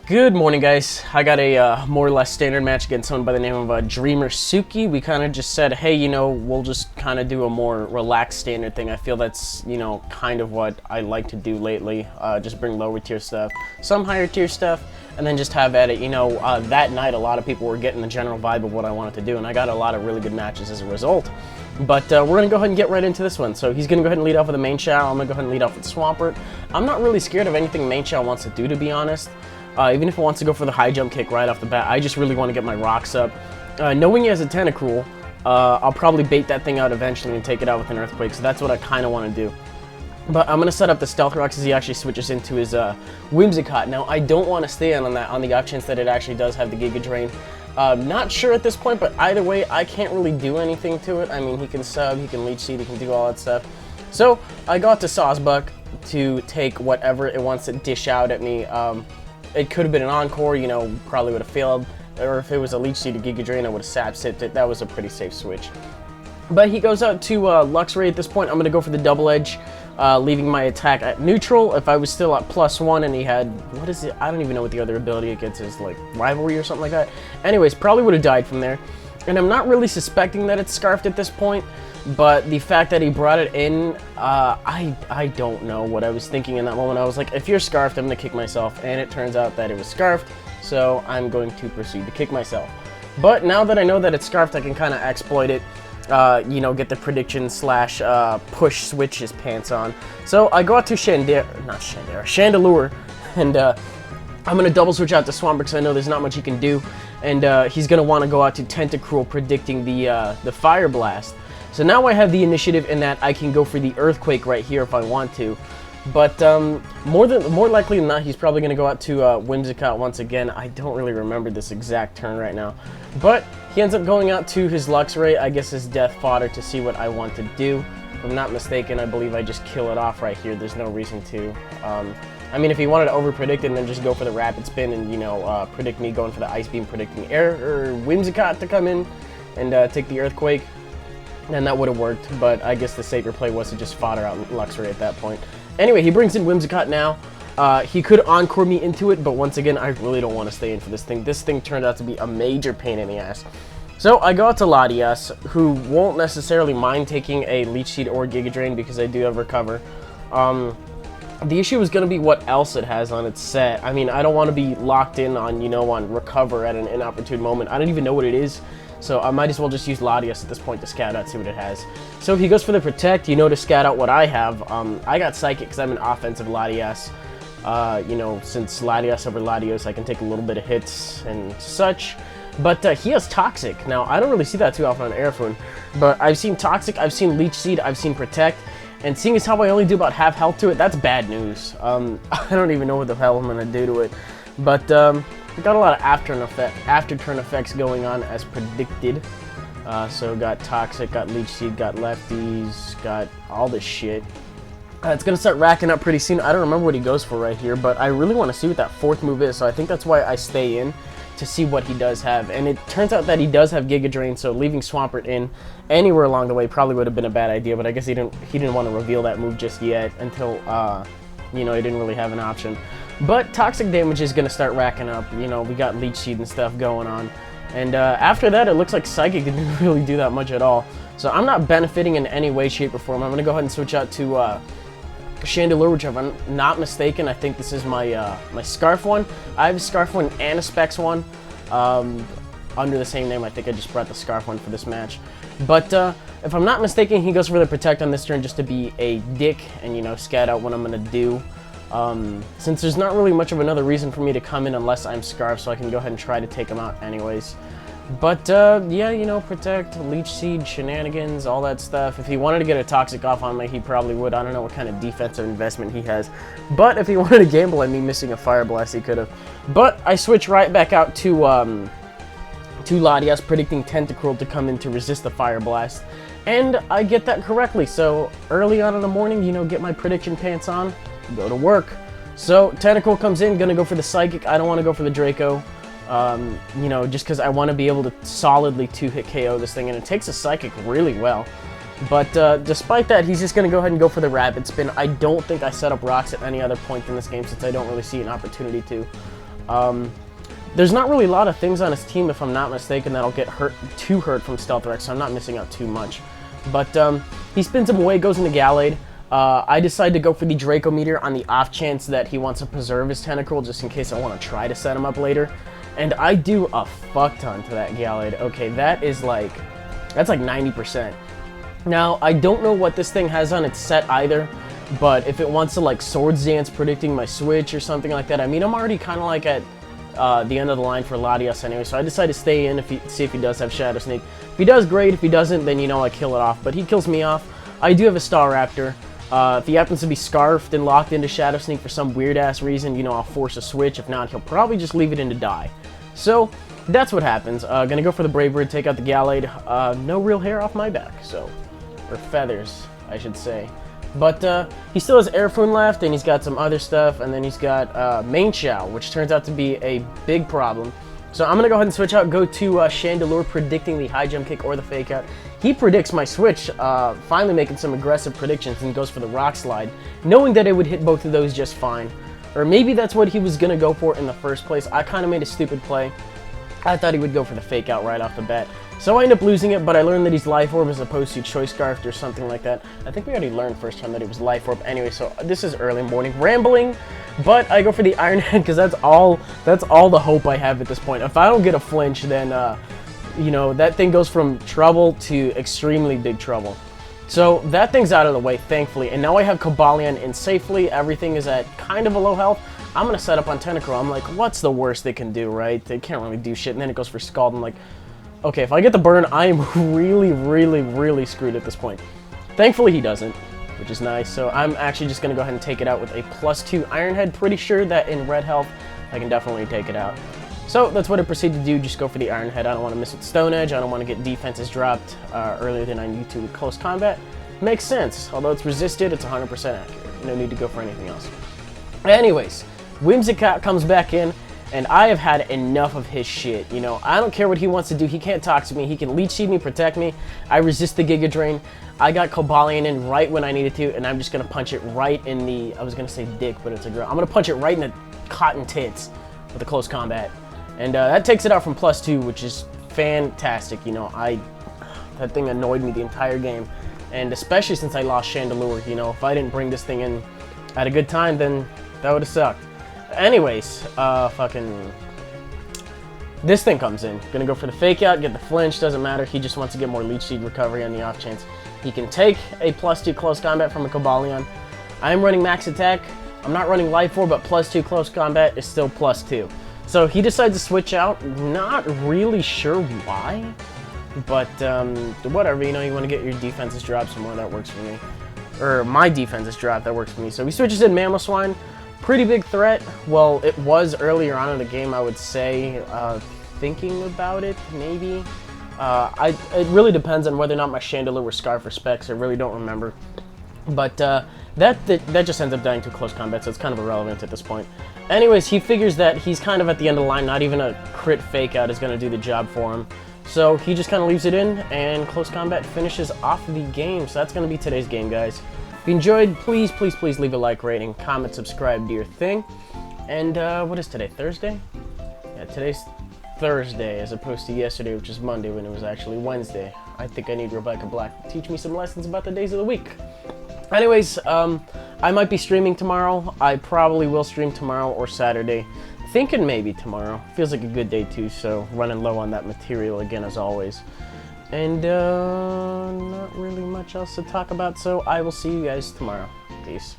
Good morning, guys. I got a more or less standard match against someone by the name of DreamersUki. We kind of just said, hey, we'll just kind of do a more relaxed standard thing. I feel that's, kind of what I like to do lately. Just bring lower tier stuff, some higher tier stuff, and then just have at it. That night a lot of people were getting the general vibe of what I wanted to do, and I got a lot of really good matches as a result. But we're going to go ahead and get right into this one. So he's going to go ahead and lead off with the main Shao. I'm going to go ahead and lead off with Swampert. I'm not really scared of anything main Shao wants to do, to be honest. Even if it wants to go for the high jump kick right off the bat, I just really want to get my rocks up. Knowing he has a Tentacruel, I'll probably bait that thing out eventually and take it out with an Earthquake, so that's what I kind of want to do. But I'm going to set up the Stealth Rocks as he actually switches into his Whimsicott. Now, I don't want to stay on the off chance that it actually does have the Giga Drain. Not sure at this point, but either way, I can't really do anything to it. I mean, he can sub, he can Leech Seed, he can do all that stuff. So, I got to Sawsbuck to take whatever it wants to dish out at me. It could have been an Encore, probably would have failed. Or if it was a Leech Seed or Giga Drain, I would have sap-sipped it. That was a pretty safe switch. But he goes out to Luxray at this point. I'm going to go for the Double Edge, leaving my attack at neutral. If I was still at +1 and he had, what is it? I don't even know what the other ability it gets is, like Rivalry or something like that. Anyways, probably would have died from there. And I'm not really suspecting that it's Scarfed at this point. But the fact that he brought it in, I don't know what I was thinking in that moment. I was like, if you're Scarfed, I'm going to kick myself. And it turns out that it was Scarfed, so I'm going to proceed to kick myself. But now that I know that it's Scarfed, I can kind of exploit it, get the prediction slash push switch his pants on. So I go out to Chandelure, and I'm going to double switch out to Swampert because I know there's not much he can do. And he's going to want to go out to Tentacruel, predicting the Fire Blast. So now I have the initiative in that I can go for the Earthquake right here if I want to. But more likely than not, he's probably going to go out to Whimsicott once again. I don't really remember this exact turn right now. But he ends up going out to his Luxray, I guess his death fodder, to see what I want to do. If I'm not mistaken, I believe I just kill it off right here. There's no reason to. I mean, if he wanted to over-predict it and then just go for the Rapid Spin and, predict me going for the Ice Beam, predicting Air or Whimsicott to come in and take the Earthquake, and that would have worked, but I guess the safer play was to just fodder out Luxray at that point. Anyway, he brings in Whimsicott now. He could Encore me into it, but once again, I really don't want to stay in for this thing. This thing turned out to be a major pain in the ass. So I go out to Latias, who won't necessarily mind taking a Leech Seed or Giga Drain because I do have Recover. The issue is going to be what else it has on its set. I mean, I don't want to be locked in on, on Recover at an inopportune moment. I don't even know what it is. So I might as well just use Latias at this point to scout out, see what it has. So he goes for the Protect, to scout out what I have. I got Psychic because I'm an offensive Latias. Since Latias over Latios, I can take a little bit of hits and such. But he has Toxic. Now, I don't really see that too often on Airfune. But I've seen Toxic, I've seen Leech Seed, I've seen Protect. And seeing as how I only do about half health to it, that's bad news. I don't even know what the hell I'm going to do to it. But we got a lot of after-turn effects going on as predicted. So got Toxic, got Leech Seed, got Lefties, got all this shit. It's going to start racking up pretty soon. I don't remember what he goes for right here, but I really want to see what that fourth move is. So I think that's why I stay in, to see what he does have. And it turns out that he does have Giga Drain, so leaving Swampert in anywhere along the way probably would have been a bad idea, but I guess he didn't want to reveal that move just yet until, he didn't really have an option. But Toxic damage is going to start racking up. We got Leech Seed and stuff going on. And after that, it looks like Psychic didn't really do that much at all. So I'm not benefiting in any way, shape, or form. I'm going to go ahead and switch out to Chandelure, which if I'm not mistaken, I think this is my my Scarf one. I have a Scarf one and a Specs one under the same name. I think I just brought the Scarf one for this match. But if I'm not mistaken, he goes for the Protect on this turn just to be a dick and, scout out what I'm going to do. Since there's not really much of another reason for me to come in unless I'm Scarf, so I can go ahead and try to take him out anyways. But, yeah, Protect, Leech Seed, shenanigans, all that stuff. If he wanted to get a Toxic off on me, he probably would. I don't know what kind of defensive investment he has. But if he wanted to gamble at me missing a Fire Blast, he could have. But I switch right back out to Latias, predicting Tentacruel to come in to resist the Fire Blast. And I get that correctly. So early on in the morning, get my prediction pants on, go to work. So Tentacruel comes in, gonna go for the Psychic. I don't want to go for the Draco. Just because I want to be able to solidly 2-hit KO this thing, and it takes a Psychic really well. But despite that, he's just going to go ahead and go for the Rapid Spin. I don't think I set up rocks at any other point in this game since I don't really see an opportunity to. There's not really a lot of things on his team, if I'm not mistaken, that'll get too hurt from Stealth Rex, so I'm not missing out too much. But he spins him away, goes into Gallade. I decide to go for the Draco Meteor on the off chance that he wants to preserve his Tentacruel, just in case I want to try to set him up later. And I do a fuck ton to that Gallade. Okay, that's like 90%. Now, I don't know what this thing has on its set either, but if it wants to like Swords Dance predicting my switch or something like that, I mean, I'm already kind of like at the end of the line for Latias anyway, so I decided to stay in see if he does have Shadow Sneak. If he does, great. If he doesn't, then you know I kill it off, but he kills me off. I do have a Staraptor. If he happens to be scarfed and locked into Shadow Sneak for some weird-ass reason, you know, I'll force a switch. If not, he'll probably just leave it in to die. So, that's what happens. Gonna go for the Brave Bird, take out the Gallade. No real hair off my back, so... Or feathers, I should say. But, he still has Airfoon left, and he's got some other stuff, and then he's got, Main Chow, which turns out to be a big problem. So I'm gonna go ahead and switch out, go to Chandelure, predicting the high jump kick or the fake out. He predicts my switch, finally making some aggressive predictions, and goes for the Rock Slide, knowing that it would hit both of those just fine. Or maybe that's what he was gonna go for in the first place. I kind of made a stupid play. I thought he would go for the fake out right off the bat. So I end up losing it, but I learned that he's Life Orb as opposed to Choice Scarfed or something like that. I think we already learned first time that it was Life Orb anyway, so this is early morning rambling. But I go for the Iron Head because that's all the hope I have at this point. If I don't get a flinch, then, you know, that thing goes from trouble to extremely big trouble. So that thing's out of the way, thankfully. And now I have Cobalion in safely. Everything is at kind of a low health. I'm going to set up on Tentacruel. I'm like, what's the worst they can do, right? They can't really do shit. And then it goes for Scald. I'm like, okay, if I get the burn, I am really, really, really screwed at this point. Thankfully, he doesn't, which is nice. So I'm actually just going to go ahead and take it out with a +2 Iron Head. Pretty sure that in red health, I can definitely take it out. So that's what I proceed to do, just go for the Iron Head. I don't want to miss with Stone Edge. I don't want to get defenses dropped earlier than I need to with close combat. Makes sense. Although it's resisted, it's 100% accurate. No need to go for anything else. Anyways, Whimsicott comes back in, and I have had enough of his shit. You know, I don't care what he wants to do. He can't talk to me. He can Leech Seed me, protect me. I resist the Giga Drain. I got Cobalion in right when I needed to, and I'm just going to punch it right in the... I was going to say dick, but it's a girl. I'm going to punch it right in the cotton tits with a close combat. And that takes it out from +2, which is fantastic. You know, that thing annoyed me the entire game. And especially since I lost Chandelure, you know, if I didn't bring this thing in at a good time, then that would have sucked. Anyways, this thing comes in. Gonna go for the fake out, get the flinch, doesn't matter. He just wants to get more Leech Seed recovery on the off chance. He can take a +2 close combat from a Cobalion. I'm running max attack. I'm not running Life Orb, but +2 close combat is still +2. So he decides to switch out. Not really sure why, but whatever. You know, you want to get your defenses dropped somewhere, that works for me. Or my defenses dropped, that works for me. So he switches in Mamoswine. Pretty big threat. Well, it was earlier on in the game, I would say. Thinking about it, maybe. It really depends on whether or not my Chandelure were Scarf or Specs. I really don't remember. But that just ends up dying to close combat, so it's kind of irrelevant at this point. Anyways, he figures that he's kind of at the end of the line. Not even a crit fake out is going to do the job for him. So he just kind of leaves it in, and close combat finishes off the game. So that's going to be today's game, guys. If you enjoyed, please, please, please leave a like, rating, comment, subscribe, do your thing. And what is today, Thursday? Yeah, today's Thursday as opposed to yesterday, which is Monday when it was actually Wednesday. I think I need Rebecca Black to teach me some lessons about the days of the week. Anyways, I might be streaming tomorrow. I probably will stream tomorrow or Saturday. Thinking maybe tomorrow. Feels like a good day too, so running low on that material again as always. And not really much else to talk about, so I will see you guys tomorrow. Peace.